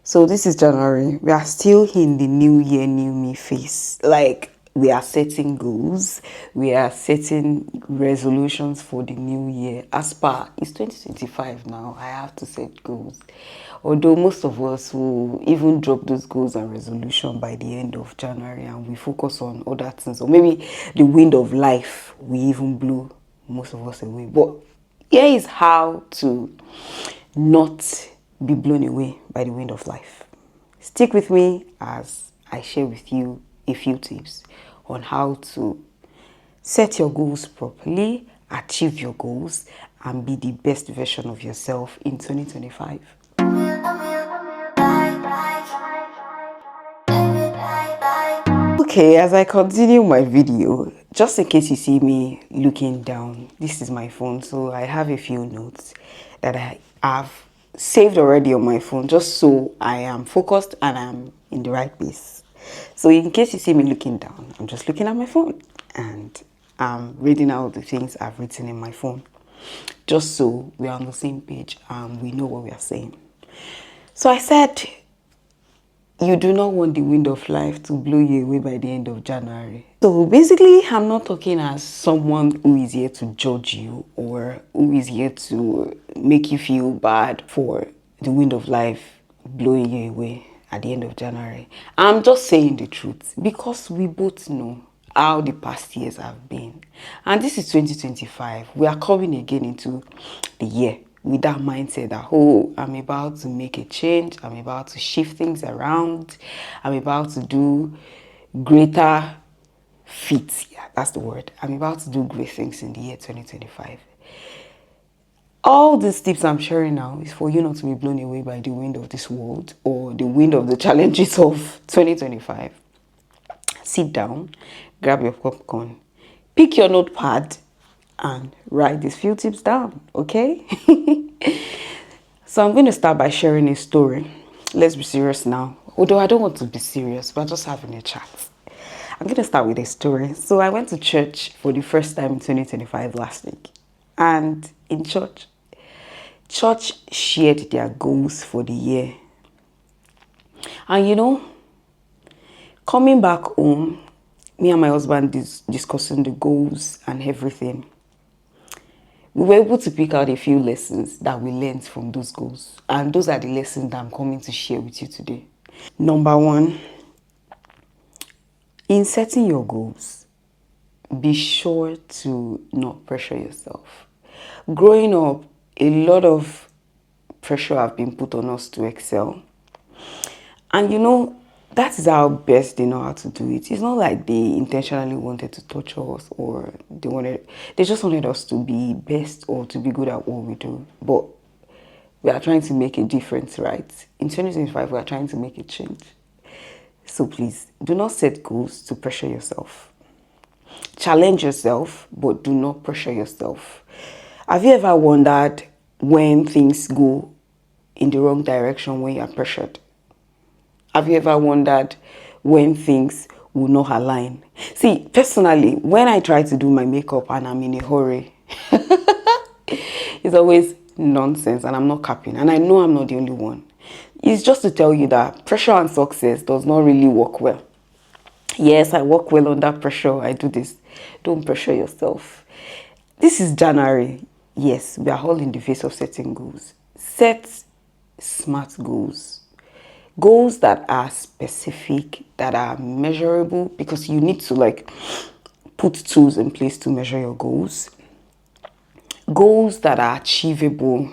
So this is January. We are still in the new year, new me phase. Like we are setting goals, we are setting resolutions for the new year. As per it's 2025 now, I have to set goals. Although most of us will even drop those goals and resolution by the end of January and we focus on other things, or maybe the wind of life we even blew most of us away. But here is how to not be blown away by the wind of life. Stick with me as I share with you a few tips on how to set your goals properly, achieve your goals, and be the best version of yourself in 2025. Okay, as I continue my video, just in case you see me looking down, this is my phone, so I have a few notes that I have saved already on my phone, just so I am focused and I'm in the right place. So in case you see me looking down, I'm just looking at my phone and I'm reading out the things I've written in my phone, just so we're on the same page and we know what we are saying. So I said, you do not want the wind of life to blow you away by the end of January. So basically, I'm not talking as someone who is here to judge you or who is here to make you feel bad for the wind of life blowing you away at the end of January. I'm just saying the truth because we both know how the past years have been. And this is 2025. We are coming again into the year with that mindset that, oh, I'm about to make a change, I'm about to shift things around, I'm about to do greater feats. Yeah, that's the word. I'm about to do great things in the year 2025. All these tips I'm sharing now is for you not to be blown away by the wind of this world or the wind of the challenges of 2025. Sit down, grab your popcorn, pick your notepad, and write these few tips down, okay? So I'm going to start by sharing a story. Let's be serious now. Although I don't want to be serious, we're just having a chat. I'm going to start with a story. So I went to church for the first time in 2025 last week. And in church shared their goals for the year. And you know, coming back home, me and my husband discussing the goals and everything, we were able to pick out a few lessons that we learned from those goals. And those are the lessons that I'm coming to share with you today. Number one, in setting your goals, be sure to not pressure yourself. Growing up, a lot of pressure have been put on us to excel. And you know, that is how best they know how to do it. It's not like they intentionally wanted to torture us or they just wanted us to be best or to be good at what we do. But we are trying to make a difference, right? In 2025, we are trying to make a change. So please, do not set goals to pressure yourself. Challenge yourself, but do not pressure yourself. Have you ever wondered when things go in the wrong direction when you are pressured? Have you ever wondered when things will not align? See, personally, when I try to do my makeup and I'm in a hurry, it's always nonsense and I'm not capping. And I know I'm not the only one. It's just to tell you that pressure and success does not really work well. Yes, I work well under pressure. I do this. Don't pressure yourself. This is January. Yes, we are all in the phase of setting goals. Set smart goals. Goals that are specific, that are measurable, because you need to put tools in place to measure your goals. Goals that are achievable.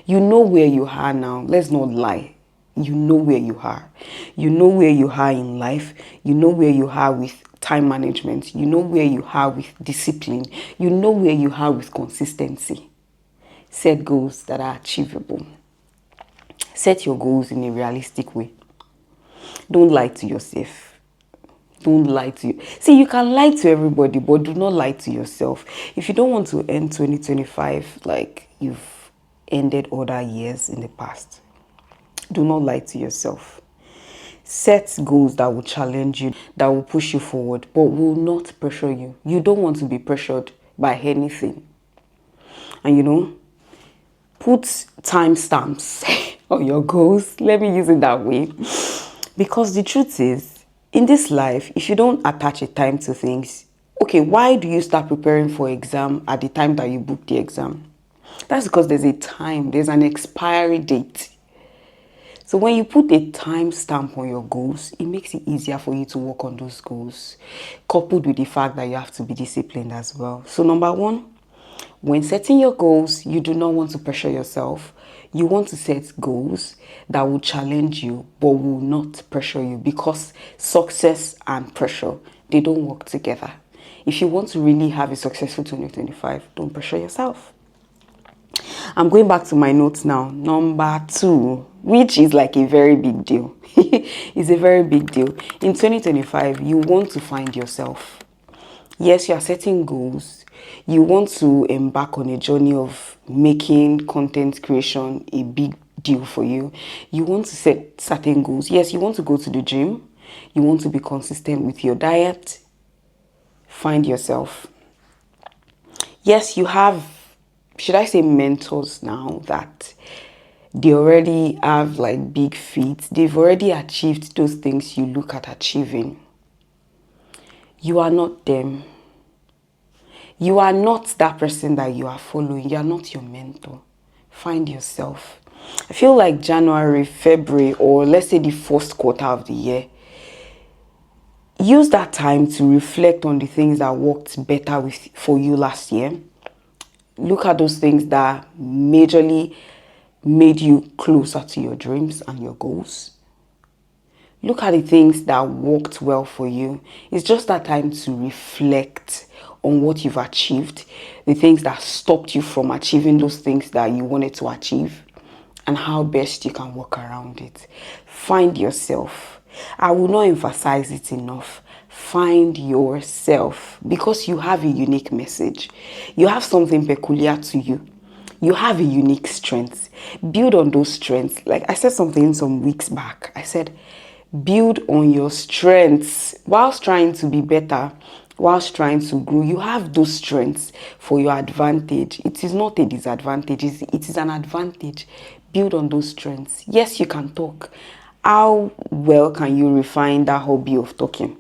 You know where you are now. Let's not lie. You know where you are. You know where you are in life. You know where you are with time management. You know where you are with discipline. You know where you are with consistency. Set goals that are achievable. Set your goals in a realistic way. Don't lie to yourself. Don't lie to you. See, you can lie to everybody, but do not lie to yourself. If you don't want to end 2025 like you've ended other years in the past, do not lie to yourself. Set goals that will challenge you, that will push you forward, but will not pressure you. You don't want to be pressured by anything. And you know, put timestamps on your goals. Let me use it that way. Because the truth is, in this life, if you don't attach a time to things, okay, why do you start preparing for exam at the time that you book the exam? That's because there's a time, there's an expiry date. So when you put a time stamp on your goals, it makes it easier for you to work on those goals, coupled with the fact that you have to be disciplined as well. So number one, when setting your goals, you do not want to pressure yourself. You want to set goals that will challenge you but will not pressure you, because success and pressure, they don't work together. If you want to really have a successful 2025, don't pressure yourself. I'm going back to my notes now. Number two, which is like a very big deal. It's a very big deal. In 2025, you want to find yourself. Yes, you are setting goals. You want to embark on a journey of making content creation a big deal for you. You want to set certain goals. Yes, you want to go to the gym. You want to be consistent with your diet. Find yourself. Yes, you have, should I say, mentors now that they already have like big feet. They've already achieved those things you look at achieving. You are not them. You are not that person that you are following. You are not your mentor. Find yourself. I feel like January, February, or let's say the first quarter of the year, use that time to reflect on the things that worked better for you last year. Look at those things that majorly made you closer to your dreams and your goals. Look at the things that worked well for you. It's just that time to reflect on what you've achieved, the things that stopped you from achieving those things that you wanted to achieve, and how best you can work around it. Find yourself. I will not emphasize it enough. Find yourself, because you have a unique message. You have something peculiar to you. You have a unique strength. Build on those strengths. Like I said something some weeks back. I said, build on your strengths whilst trying to be better, whilst trying to grow. You have those strengths for your advantage. It is not a disadvantage. It is an advantage. Build on those strengths. Yes, you can talk. How well can you refine that hobby of talking?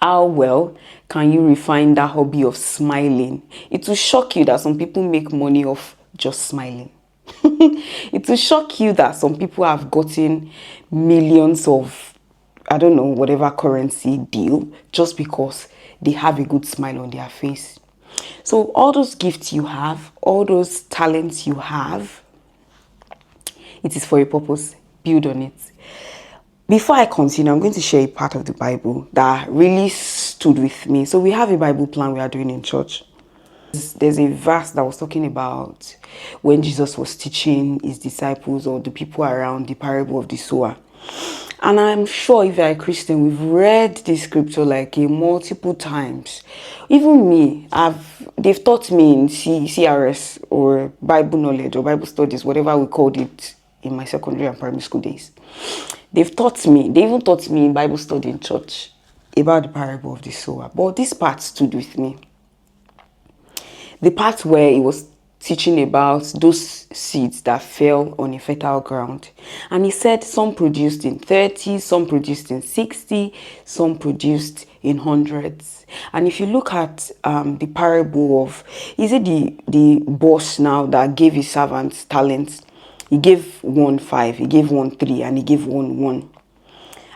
How well can you refine that hobby of smiling? It will shock you that some people make money off just smiling. It will shock you that some people have gotten millions of, I don't know, whatever currency deal just because they have a good smile on their face. So all those gifts you have, all those talents you have, it is for a purpose. Build on it. Before I continue, I'm going to share a part of the Bible that really stood with me. So we have a Bible plan we are doing in church. There's a verse that was talking about when Jesus was teaching his disciples or the people around the parable of the sower. And I'm sure if you're a Christian, we've read this scripture like multiple times. Even me, they've taught me in CRS or Bible knowledge or Bible studies, whatever we called it in my secondary and primary school days. They even taught me in Bible study in church about the parable of the sower. But this part stood with me. The part where he was teaching about those seeds that fell on a fertile ground. And he said some produced in 30, some produced in 60, some produced in hundreds. And if you look at the parable of, is it the boss now that gave his servants talents? He gave one 5, he gave one 3, and he gave one 1.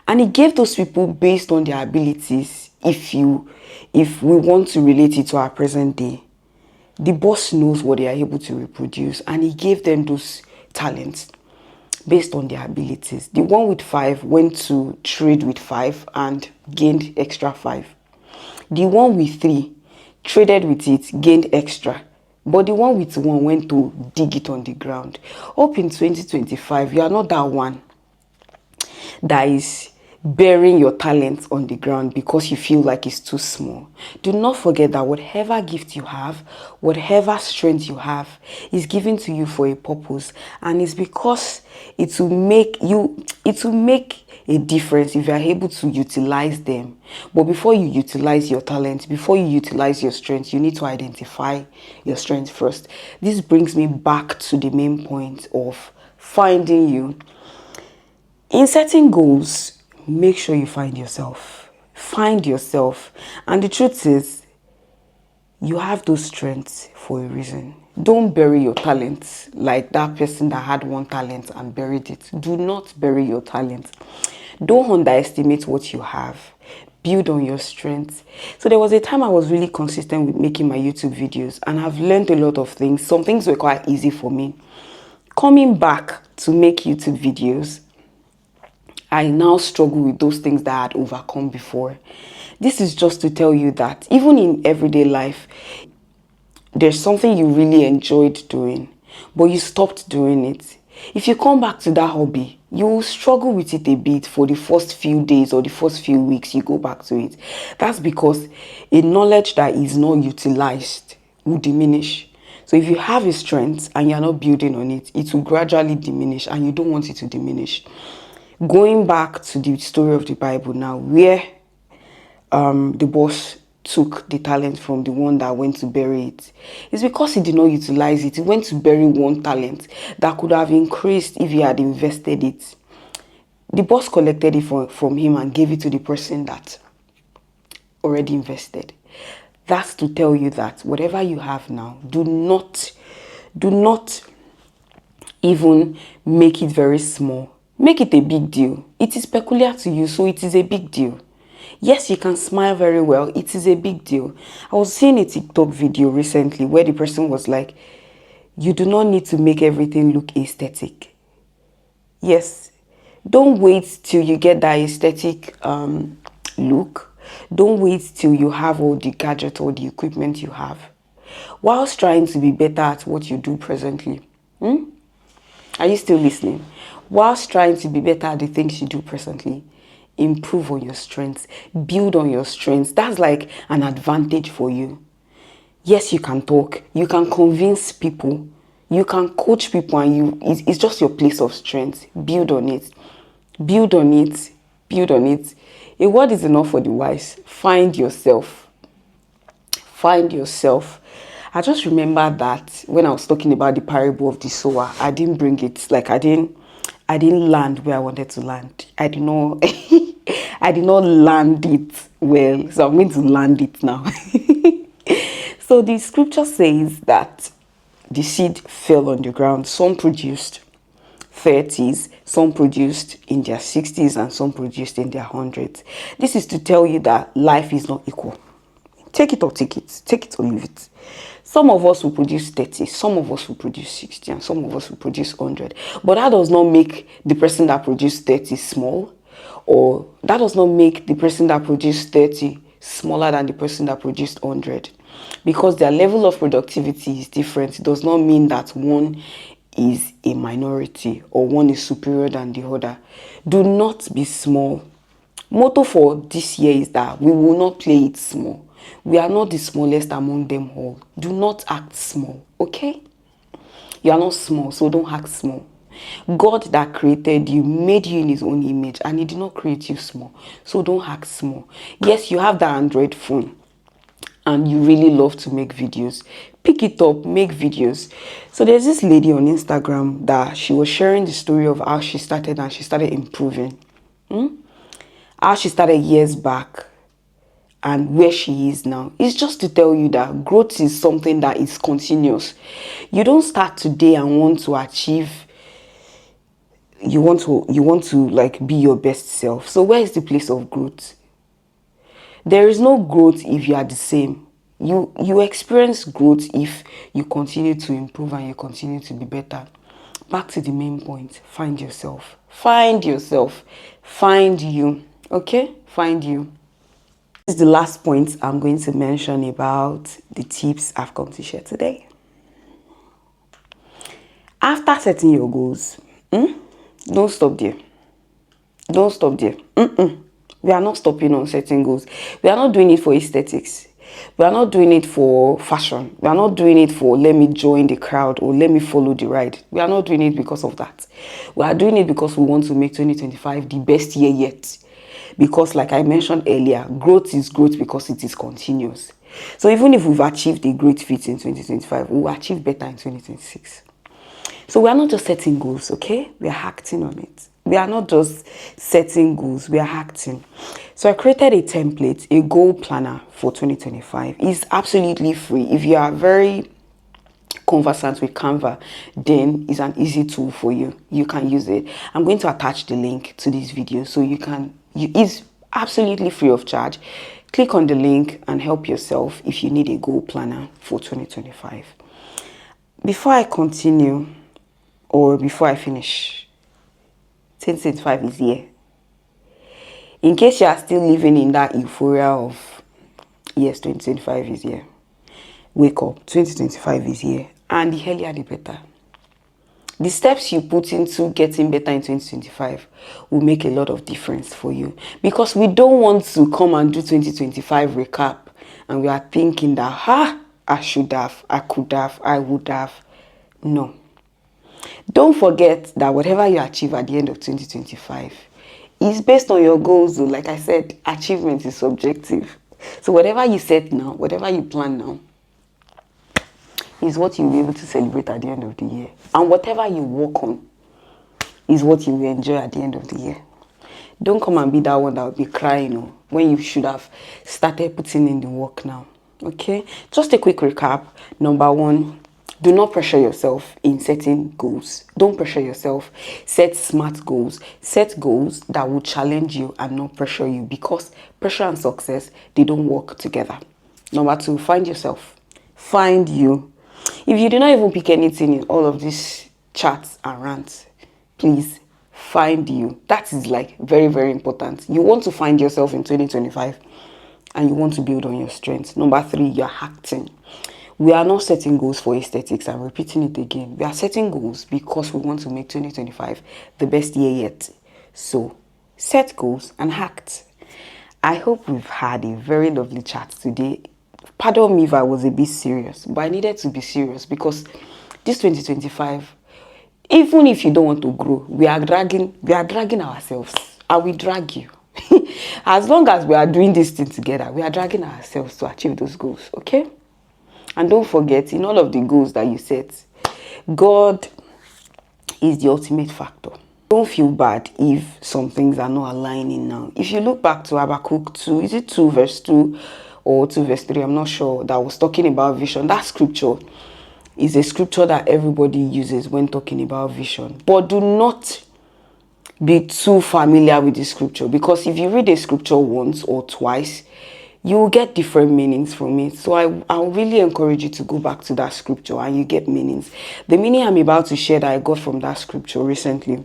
And he gave those people based on their abilities. If we want to relate it to our present day, the boss knows what they are able to reproduce, and he gave them those talents based on their abilities. The one with 5 went to trade with 5 and gained extra 5. The one with 3 traded with it, gained extra. But the one with 1 went to dig it on the ground. Up in 2025, you are not that one that is burying your talents on the ground because you feel like it's too small. Do not forget that whatever gift you have, whatever strength you have, is given to you for a purpose, and it's because it will make a difference if you are able to utilize them. But before you utilize your talent, before you utilize your strength, you need to identify your strength first. This brings me back to the main point of finding you. In setting goals, make sure you find yourself. Find yourself. And the truth is, you have those strengths for a reason. Don't bury your talents like that person that had one talent and buried it. Do not bury your talent. Don't underestimate what you have. Build on your strengths. So there was a time I was really consistent with making my YouTube videos, and I've learned a lot of things. Some things were quite easy for me. Coming back to make YouTube videos, I now struggle with those things that I had overcome before. This is just to tell you that even in everyday life, there's something you really enjoyed doing, but you stopped doing it. If you come back to that hobby, you will struggle with it a bit for the first few days or the first few weeks you go back to it. That's because a knowledge that is not utilized will diminish. So if you have a strength and you're not building on it, it will gradually diminish, and you don't want it to diminish. Going back to the story of the Bible now, where the boss took the talent from the one that went to bury it, it's because he did not utilize it. He went to bury one talent that could have increased if he had invested it. The boss collected it from him and gave it to the person that already invested. That's to tell you that whatever you have now, do not even make it very small. Make it a big deal. It is peculiar to you, so it is a big deal. Yes, you can smile very well. It is a big deal. I was seeing a TikTok video recently where the person was like, you do not need to make everything look aesthetic. Yes, don't wait till you get that aesthetic look. Don't wait till you have all the gadgets or the equipment you have, whilst trying to be better at what you do presently. Are you still listening? Whilst trying to be better at the things you do presently, improve on your strengths, build on your strengths. That's like an advantage for you. Yes, you can talk, you can convince people, you can coach people, and it's just your place of strength. Build on it. Build on it. Build on it. A word is enough for the wise. Find yourself. Find yourself. I just remember that when I was talking about the parable of the sower, I didn't bring it. Like I didn't land where I wanted to land. I did not I did not land it well. So I'm going to land it now. So the scripture says that the seed fell on the ground. Some produced 30s, some produced in their 60s, and some produced in their 100s. This is to tell you that life is not equal. Take it or take it. Take it or leave it. Some of us will produce 30, some of us will produce 60, and some of us will produce 100. But that does not make the person that produced 30 small, or that does not make the person that produced 30 smaller than the person that produced 100. Because their level of productivity is different. It does not mean that one is a minority or one is superior than the other. Do not be small. Motto for this year is that we will not play it small. We are not the smallest among them all. Do not act small, okay? You are not small, so don't act small. God that created you made you in his own image, and he did not create you small, so don't act small. Yes, you have that Android phone and you really love to make videos. Pick it up, make videos. So there's this lady on Instagram that she was sharing the story of how she started, and she started improving. How she started years back and where she is now. It's just to tell you that growth is something that is continuous. You don't start today and want to achieve, you want to like be your best self. So where is the place of growth? There is no growth if you are the same. You experience growth if you continue to improve and you continue to be better. Back to the main point. Find yourself. Find yourself. Find you. Okay? Find you. This is the last point I'm going to mention about the tips I've come to share today. After setting your goals, don't stop there. Don't stop there. We are not stopping on setting goals. We are not doing it for aesthetics. We are not doing it for fashion. We are not doing it for let me join the crowd or let me follow the ride. We are not doing it because of that. We are doing it because we want to make 2025 the best year yet. Because like I mentioned earlier, growth is growth because it is continuous. So even if we've achieved a great feat in 2025, we will achieve better in 2026. So we are not just setting goals, okay? We are acting on it. We are not just setting goals, we are acting. So I created a template, a goal planner for 2025. It's absolutely free. If you are very conversant with Canva, then it's an easy tool for you. You can use it. I'm going to attach the link to this video so it's absolutely free of charge. Click on the link and help yourself if you need a goal planner for 2025. Before I continue, or before I finish, 2025 is here. In case you are still living in that euphoria of, yes, 2025 is here. Wake up, 2025 is here. And the earlier the better. The steps you put into getting better in 2025 will make a lot of difference for you. Because we don't want to come and do 2025 recap and we are thinking that, I should have, I could have, I would have. No. Don't forget that whatever you achieve at the end of 2025 is based on your goals. Like I said, achievement is subjective. So whatever you set now, whatever you plan now, is what you'll be able to celebrate at the end of the year. And whatever you work on is what you will enjoy at the end of the year. Don't come and be that one that will be crying when you should have started putting in the work now. Okay? Just a quick recap. Number one, do not pressure yourself in setting goals. Don't pressure yourself. Set smart goals. Set goals that will challenge you and not pressure you, because pressure and success, they don't work together. Number two, find yourself. Find you. If you do not even pick anything in all of these chats and rants, please find you. That is like very, very important. You want to find yourself in 2025 and you want to build on your strengths. Number three, you're acting. We are not setting goals for aesthetics. I'm repeating it again. We are setting goals because we want to make 2025 the best year yet. So set goals and act. I hope we've had a very lovely chat today. Pardon me if I was a bit serious, but I needed to be serious because this 2025, even if you don't want to grow, we are dragging ourselves. I will drag you. As long as we are doing this thing together, we are dragging ourselves to achieve those goals, okay? And don't forget, in all of the goals that you set, God is the ultimate factor. Don't feel bad if some things are not aligning now. If you look back to Habakkuk 2, is it 2 verse 2 or 2 verse 3? I'm not sure. That was talking about vision. That scripture is a scripture that everybody uses when talking about vision. But do not be too familiar with the scripture, because if you read a scripture once or twice, you will get different meanings from it. So I'll really encourage you to go back to that scripture and you get meanings. The meaning I'm about to share that I got from that scripture recently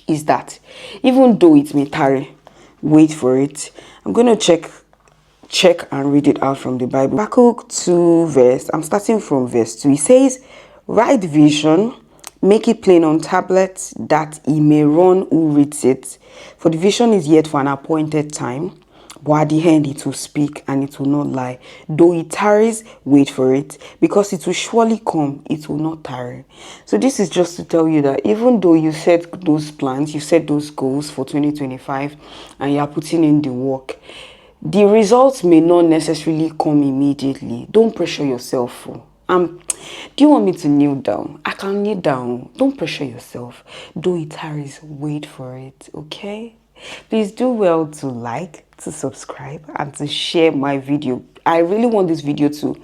is that even though it may tarry, wait for it. I'm going to check and read it out from the Bible. Habakkuk 2 verse, I'm starting from verse 2. It says, write vision, make it plain on tablets, that he may run who reads it. For the vision is yet for an appointed time, but at the end it will speak and it will not lie. Though it tarries, wait for it, because it will surely come, it will not tarry. So this is just to tell you that even though you set those plans, you set those goals for 2025 and you are putting in the work, the results may not necessarily come immediately. Don't pressure yourself. Do you want me to kneel down? I can kneel down. Don't pressure yourself. Though it tarries, wait for it, okay? Please do well to like, to subscribe, and to share my video. I really want this video to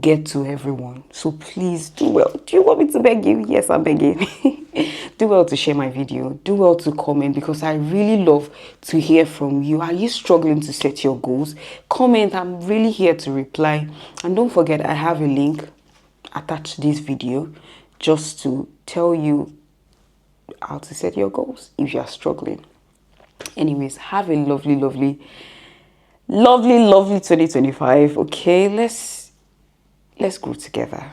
get to everyone. So please do well. Do you want me to beg you? Yes, I'm begging. Do well to share my video. Do well to comment, because I really love to hear from you. Are you struggling to set your goals? Comment. I'm really here to reply. And don't forget, I have a link attached to this video just to tell you how to set your goals if you are struggling. Anyways, have a lovely 2025. Okay, let's grow together.